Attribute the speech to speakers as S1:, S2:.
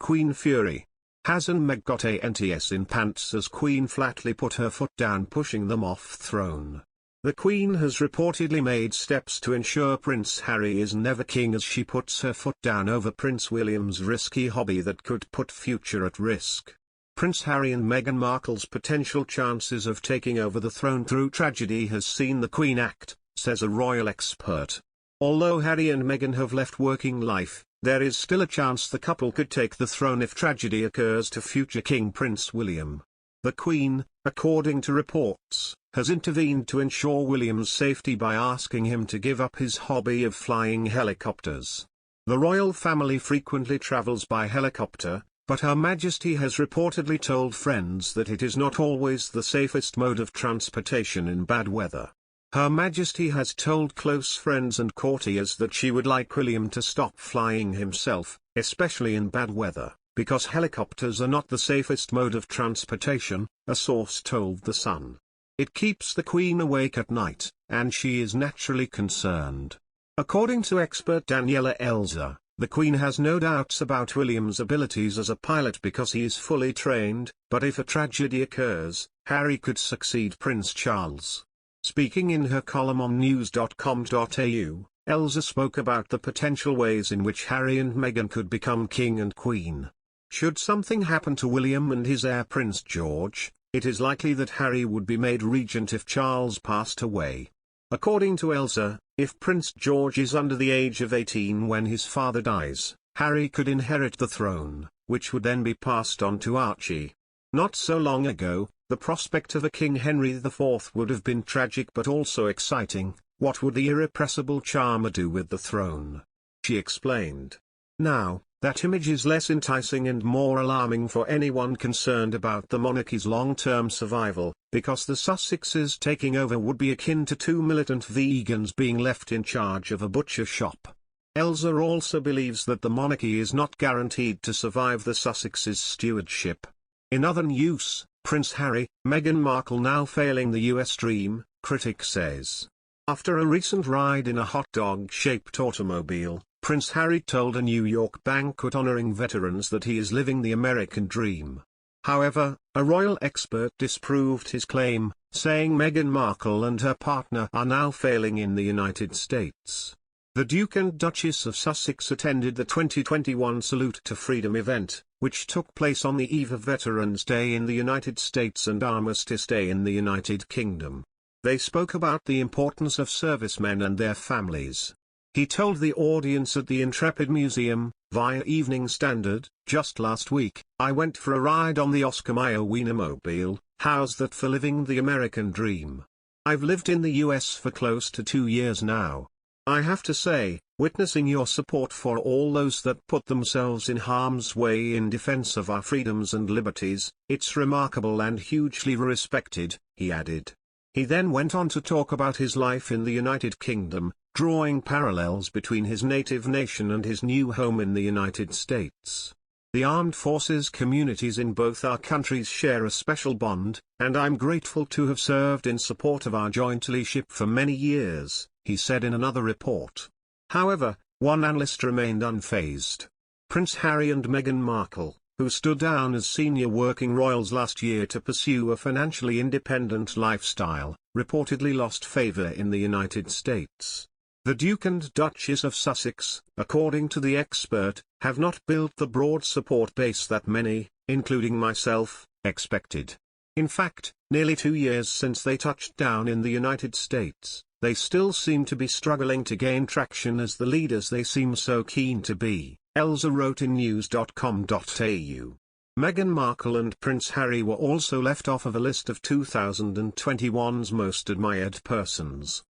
S1: Queen Fury. Haz&Meg got ANTS in pants as Queen flatly put her foot down, pushing them off throne. The Queen has reportedly made steps to ensure Prince Harry is never king as she puts her foot down over Prince William's risky hobby that could put future at risk. Prince Harry and Meghan Markle's potential chances of taking over the throne through tragedy has seen the Queen act, says a royal expert. Although Harry and Meghan have left working life, there is still a chance the couple could take the throne if tragedy occurs to future King Prince William. The Queen, according to reports, has intervened to ensure William's safety by asking him to give up his hobby of flying helicopters. The royal family frequently travels by helicopter, but Her Majesty has reportedly told friends that it is not always the safest mode of transportation in bad weather. Her Majesty has told close friends and courtiers that she would like William to stop flying himself, especially in bad weather, because helicopters are not the safest mode of transportation, a source told The Sun. It keeps the Queen awake at night, and she is naturally concerned. According to expert Daniela Elza, the Queen has no doubts about William's abilities as a pilot because he is fully trained, but if a tragedy occurs, Harry could succeed Prince Charles. Speaking in her column on news.com.au, Elza spoke about the potential ways in which Harry and Meghan could become king and queen. Should something happen to William and his heir Prince George, it is likely that Harry would be made regent if Charles passed away. According to Elza, if Prince George is under the age of 18 when his father dies, Harry could inherit the throne, which would then be passed on to Archie. Not so long ago, the prospect of a King Henry IV would have been tragic but also exciting. What would the irrepressible charmer do with the throne? She explained. Now, that image is less enticing and more alarming for anyone concerned about the monarchy's long-term survival, because the Sussexes taking over would be akin to two militant vegans being left in charge of a butcher shop. Elza also believes that the monarchy is not guaranteed to survive the Sussexes' stewardship. In other news, Prince Harry, Meghan Markle now failing the US dream, critic says. After a recent ride in a hot dog-shaped automobile, Prince Harry told a New York banquet honoring veterans that he is living the American dream. However, a royal expert disproved his claim, saying Meghan Markle and her partner are now failing in the United States. The Duke and Duchess of Sussex attended the 2021 Salute to Freedom event, which took place on the eve of Veterans Day in the United States and Armistice Day in the United Kingdom. They spoke about the importance of servicemen and their families. He told the audience at the Intrepid Museum, via Evening Standard, just last week, I went for a ride on the Oscar Mayer Wienermobile, how's that for living the American dream? I've lived in the US for close to 2 years now. I have to say, witnessing your support for all those that put themselves in harm's way in defense of our freedoms and liberties, it's remarkable and hugely respected, he added. He then went on to talk about his life in the United Kingdom, drawing parallels between his native nation and his new home in the United States. The armed forces communities in both our countries share a special bond, and I'm grateful to have served in support of our joint leadership for many years, he said in another report. However, one analyst remained unfazed. Prince Harry and Meghan Markle, who stood down as senior working royals last year to pursue a financially independent lifestyle, reportedly lost favor in the United States. The Duke and Duchess of Sussex, according to the expert, have not built the broad support base that many, including myself, expected. In fact, nearly 2 years since they touched down in the United States, they still seem to be struggling to gain traction as the leaders they seem so keen to be, Elza wrote in news.com.au. Meghan Markle and Prince Harry were also left off of a list of 2021's most admired persons.